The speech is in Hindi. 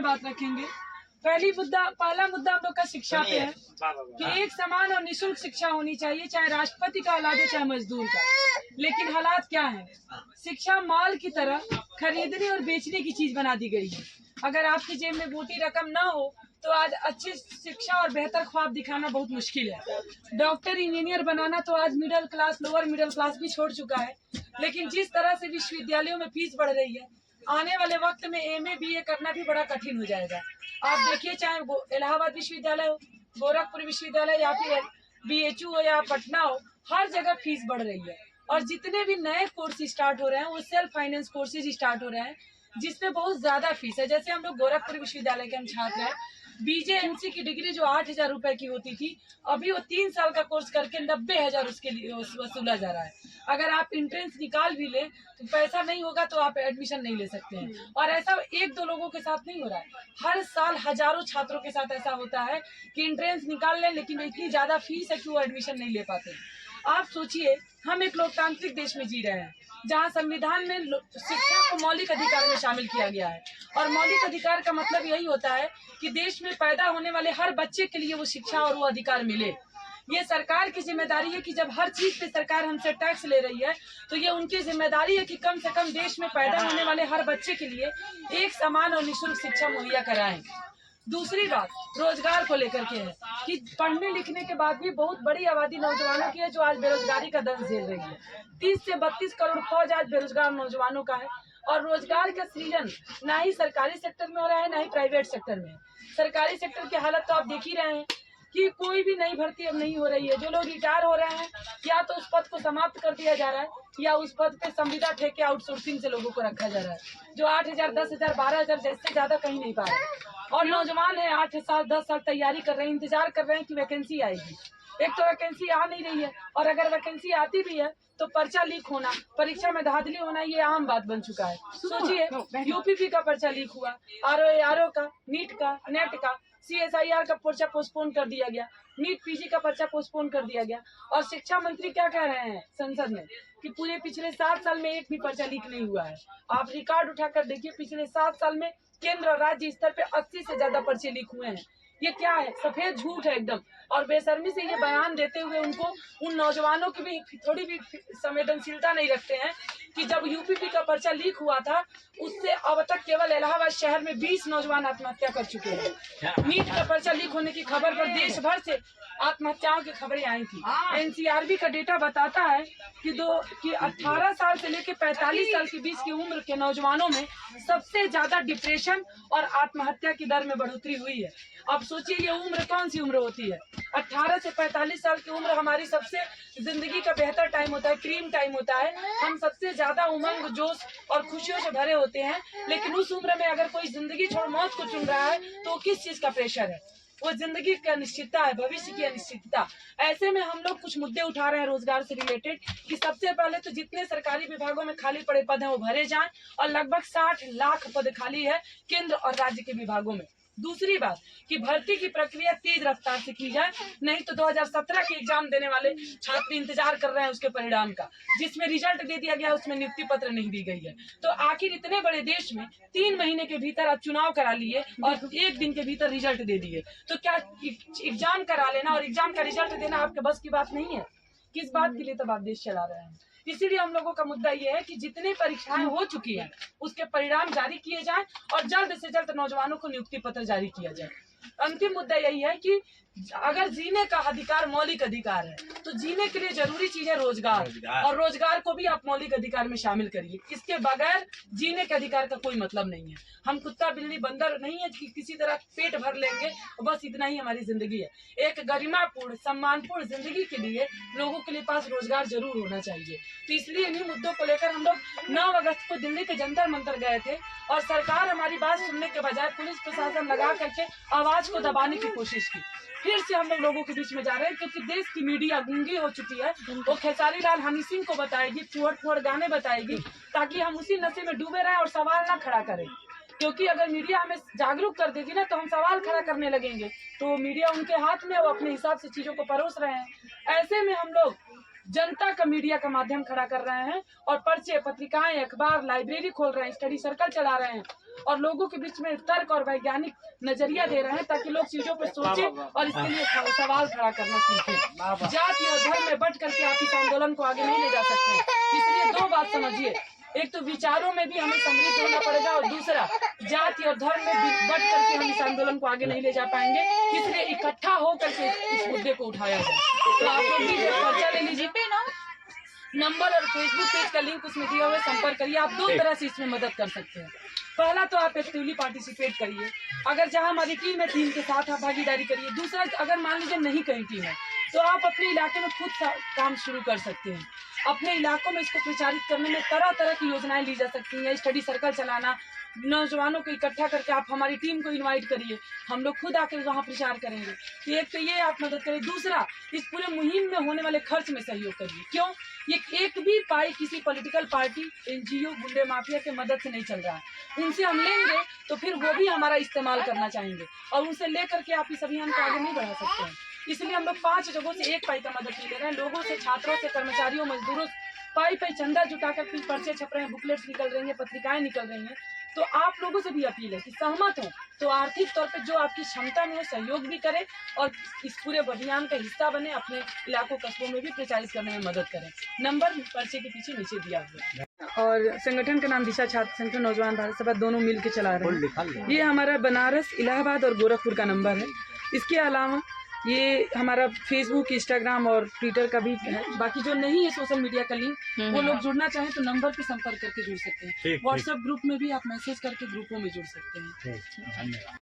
में बात रखेंगे। पहला मुद्दा हम लोग का शिक्षा पे है कि एक समान और निःशुल्क शिक्षा होनी चाहिए, चाहे राष्ट्रपति का औलाद हो चाहे मजदूर का। लेकिन हालात क्या है, शिक्षा माल की तरह खरीदने और बेचने की चीज बना दी गई है। अगर आपकी जेब में मोटी रकम ना हो तो आज अच्छी शिक्षा और बेहतर ख्वाब दिखाना बहुत मुश्किल है। डॉक्टर इंजीनियर बनाना तो आज middle class lower middle class भी छोड़ चुका है। लेकिन जिस तरह से विश्वविद्यालयों में फीस बढ़ रही है, आने वाले वक्त में MA BA करना भी बड़ा कठिन हो जाएगा। आप देखिए, चाहे इलाहाबाद विश्वविद्यालय हो, गोरखपुर विश्वविद्यालय या फिर BHU हो या पटना हो, हर जगह फीस बढ़ रही है। और जितने भी नए कोर्स स्टार्ट हो रहे हैं वो सेल्फ फाइनेंस कोर्सेज स्टार्ट हो रहे हैं, जिसमें बहुत ज्यादा फीस है। जैसे हम लोग गोरखपुर विश्वविद्यालय के हम छात्र हैं, BJMC की डिग्री जो 8,000 रुपए की होती थी, अभी वो 3 साल का कोर्स करके 90,000 उसके लिए वसूला जा रहा है। अगर आप इंट्रेंस निकाल भी ले तो पैसा नहीं होगा तो आप एडमिशन नहीं ले सकते हैं। और ऐसा 1-2 लोगों के साथ नहीं हो रहा है, हर साल हजारों छात्रों के साथ ऐसा होता है कि इंट्रेंस निकाल लें लेकिन इतनी ज्यादा फीस है कि वो एडमिशन नहीं ले पाते। आप सोचिए, हम एक लोकतांत्रिक देश में जी रहे हैं जहां संविधान में शिक्षा को मौलिक अधिकार में शामिल किया गया है। और मौलिक अधिकार का मतलब यही होता है कि देश में पैदा होने वाले हर बच्चे के लिए वो शिक्षा और वो अधिकार मिले। ये सरकार की जिम्मेदारी है कि जब हर चीज पे सरकार हमसे टैक्स ले रही है तो ये उनकी जिम्मेदारी है कि कम से कम देश में पैदा होने वाले हर बच्चे के लिए एक समान और निःशुल्क शिक्षा मुहैया कराएं। दूसरी बात रोजगार को लेकर के है कि पढ़ने लिखने के बाद भी बहुत बड़ी आबादी नौजवानों की है जो आज बेरोजगारी का दर्द झेल रही है। 30 से 32 करोड़ फौज आज बेरोजगार नौजवानों का है। और रोजगार का सृजन ना ही सरकारी सेक्टर में हो रहा है ना ही प्राइवेट सेक्टर में। सरकारी सेक्टर की हालत तो आप देख ही रहे हैं कि कोई भी नई भर्ती अब नहीं हो रही है। जो लोग रिटायर हो रहे हैं या तो उस पद को समाप्त कर दिया जा रहा है या उस पद पे संविदा ठेके आउटसोर्सिंग से लोगों को रखा जा रहा है, जो 8,000 10,000 12,000 जैसे ज्यादा कहीं नहीं पा रहे। और नौजवान है 8 साल 10 साल तैयारी कर रहे हैं, इंतजार कर रहे हैं कि वैकेंसी आएगी। एक तो वैकेंसी आ नहीं रही है, और अगर वैकेंसी आती भी है तो पर्चा लीक होना, परीक्षा में धांधली होना ये आम बात बन चुका है। सोचिए, UPP का पर्चा लीक हुआ, RO का, नीट का, नेट का, CSIR का पर्चा पोस्टपोन कर दिया गया, नीट PG का पर्चा पोस्टपोन कर दिया गया। और शिक्षा मंत्री क्या कह रहे हैं संसद में कि पूरे पिछले 7 साल में एक भी पर्चा लीक नहीं हुआ है। आप रिकॉर्ड उठाकर देखिए, पिछले 7 साल में केंद्र और राज्य स्तर पे 80 से ज्यादा पर्चे लीक हुए हैं। ये क्या है, सफेद झूठ है एकदम। और बेशर्मी से ये बयान देते हुए उनको, उन नौजवानों की भी थोड़ी भी संवेदनशीलता नहीं रखते हैं कि जब UPP का पर्चा लीक हुआ था उससे अब तक केवल इलाहाबाद शहर में 20 नौजवान आत्महत्या कर चुके हैं। नीट का पर्चा लीक होने की खबर पर देश भर से आत्महत्याओं की खबरें आई थी। NCRB का डेटा बताता है कि 18 साल से लेकर 45 साल के बीच की उम्र के नौजवानों में सबसे ज्यादा डिप्रेशन और आत्महत्या की दर में बढ़ोतरी हुई है। अब सोचिए, ये उम्र कौन सी उम्र होती है? 18 से 45 साल की उम्र हमारी सबसे जिंदगी का बेहतर टाइम होता है, क्रीम टाइम होता है। हम सबसे ज्यादा उमंग, जोश और खुशियों से भरे होते हैं। लेकिन उस उम्र में अगर कोई जिंदगी छोड़ मौत को चुन रहा है तो किस चीज का प्रेशर है? वो जिंदगी की अनिश्चितता है, भविष्य की अनिश्चितता। ऐसे में हम लोग कुछ मुद्दे उठा रहे हैं रोजगार से रिलेटेड कि सबसे पहले तो जितने सरकारी विभागों में खाली पड़े पद हैं वो भरे जाएं, और लगभग 60 लाख पद खाली है केंद्र और राज्य के विभागों में। दूसरी बात कि भर्ती की प्रक्रिया तेज रफ्तार से की जाए, नहीं तो 2017 के एग्जाम देने वाले छात्र इंतजार कर रहे हैं उसके परिणाम का, जिसमें रिजल्ट दे दिया गया उसमें नियुक्ति पत्र नहीं दी गई है। तो आखिर इतने बड़े देश में 3 महीने के भीतर आप चुनाव करा लिए और 1 दिन के भीतर रिजल्ट दे दिए, तो क्या एग्जाम करा लेना और एग्जाम का रिजल्ट देना आपके बस की बात नहीं है? किस बात के लिए तब आप देश चला रहे हैं? इसीलिए हम लोगों का मुद्दा ये है कि जितनी परीक्षाएं हो चुकी हैं उसके परिणाम जारी किए जाएं और जल्द से जल्द नौजवानों को नियुक्ति पत्र जारी किया जाए। अंतिम मुद्दा यही है कि अगर जीने का अधिकार मौलिक अधिकार है तो जीने के लिए जरूरी चीज है रोजगार, और रोजगार को भी आप मौलिक अधिकार में शामिल करिए। इसके बगैर जीने के अधिकार का कोई मतलब नहीं है। हम कुत्ता बिल्ली बंदर नहीं है कि किसी तरह पेट भर लेंगे, बस इतना ही हमारी जिंदगी है। एक गरिमापूर्ण सम्मानपूर्ण जिंदगी के लिए लोगों के लिए पास रोजगार जरूर होना चाहिए। तो इसलिए इन्हीं मुद्दों को लेकर हम लोग 9 अगस्त को दिल्ली के जंतर मंतर गए थे, और सरकार हमारी बात सुनने के बजाय पुलिस प्रशासन लगा करके आवाज को दबाने की कोशिश की। फिर से हम लोगों के बीच में जा रहे हैं क्योंकि देश की मीडिया गूंगी हो चुकी है। वो खेसारी लाल हनी सिंह को बताएगी, फुहड़ गाने बताएगी, ताकि हम उसी नशे में डूबे रहें और सवाल ना खड़ा करें। क्योंकि अगर मीडिया हमें जागरूक कर देगी ना तो हम सवाल खड़ा करने लगेंगे, तो मीडिया उनके हाथ में, वो अपने हिसाब से चीजों को परोस रहे हैं। ऐसे में हम लोग जनता का मीडिया का माध्यम खड़ा कर रहे हैं और पर्चे, पत्रिकाएं, अखबार, लाइब्रेरी खोल रहे हैं, स्टडी सर्कल चला रहे हैं, और लोगों के बीच में तर्क और वैज्ञानिक नजरिया दे रहे हैं ताकि लोग चीजों पर सोचें और इसके लिए सवाल खड़ा करना सीखें। जाति और धर्म में बंट करके आप इस आंदोलन को आगे नहीं ले जा सकते हैं। इसलिए दो बात समझिए, एक तो विचारों में भी हमें समृद्ध होना पड़ेगा और दूसरा जाति और धर्म में बंट करके हम इस आंदोलन को आगे नहीं ले जा पाएंगे। इसलिए इकट्ठा होकर के इस मुद्दे को उठाया जाए। तो आप लोग भी पर्चा ले लीजिए, नंबर और फेसबुक पेज का लिंक उसमें दिया हुआ है, संपर्क करिए। आप दो तरह से इसमें मदद कर सकते हैं। पहला तो आप एक्टिवली पार्टिसिपेट करिए, अगर जहां हमारी टीम है टीम के साथ आप भागीदारी करिए। दूसरा, अगर मान लीजिए नहीं कहीं टीम है तो आप अपने इलाके में खुद काम शुरू कर सकते हैं। अपने इलाकों में इसको प्रचारित करने में तरह तरह की योजनाएं ली जा सकती हैं। स्टडी सर्कल चलाना, नौजवानों को इकट्ठा करके आप हमारी टीम को इनवाइट करिए, हम लोग खुद आकर वहाँ प्रचार करेंगे। तो एक तो ये आप मदद करिए। दूसरा, इस पूरे मुहिम में होने वाले खर्च में सहयोग करिए। क्यों? ये एक भी पाई किसी पॉलिटिकल पार्टी, एनजीओ, गुंडे माफिया के मदद से नहीं चल रहा है। उनसे हम लेंगे तो फिर वो भी हमारा इस्तेमाल करना चाहेंगे और उनसे लेकर के आप इस अभियान को आगे नहीं बढ़ा सकते हैं। इसलिए हम लोग 5 जगहों से 1 पाई का मदद नहीं ले रहे हैं। लोगों से, छात्रों से, कर्मचारियों, मजदूरों पाई चंदा जुटाकर फिर पर्चे छप रहे हैं, बुकलेट्स निकल रही हैं, पत्रिकाएं निकल रही हैं। तो आप लोगों से भी अपील है कि सहमत हो तो आर्थिक तौर पे जो आपकी क्षमता में हो सहयोग भी करें और इस पूरे अभियान का हिस्सा बने, अपने इलाकों कस्बों में भी प्रचारित करने में मदद करें। नंबर पर्चे के पीछे नीचे दिया हुआ है। और संगठन का नाम दिशा छात्र संगठन नौजवान भारत सभा, दोनों मिल के चला रहे हैं। ये हमारा बनारस, इलाहाबाद और गोरखपुर का नंबर है। इसके अलावा ये हमारा फेसबुक, इंस्टाग्राम और ट्विटर का भी है। बाकी जो नहीं है सोशल मीडिया का लिंक, वो लोग जुड़ना चाहें तो नंबर पे संपर्क करके जुड़ सकते हैं। व्हाट्सएप ग्रुप में भी आप मैसेज करके ग्रुपों में जुड़ सकते हैं।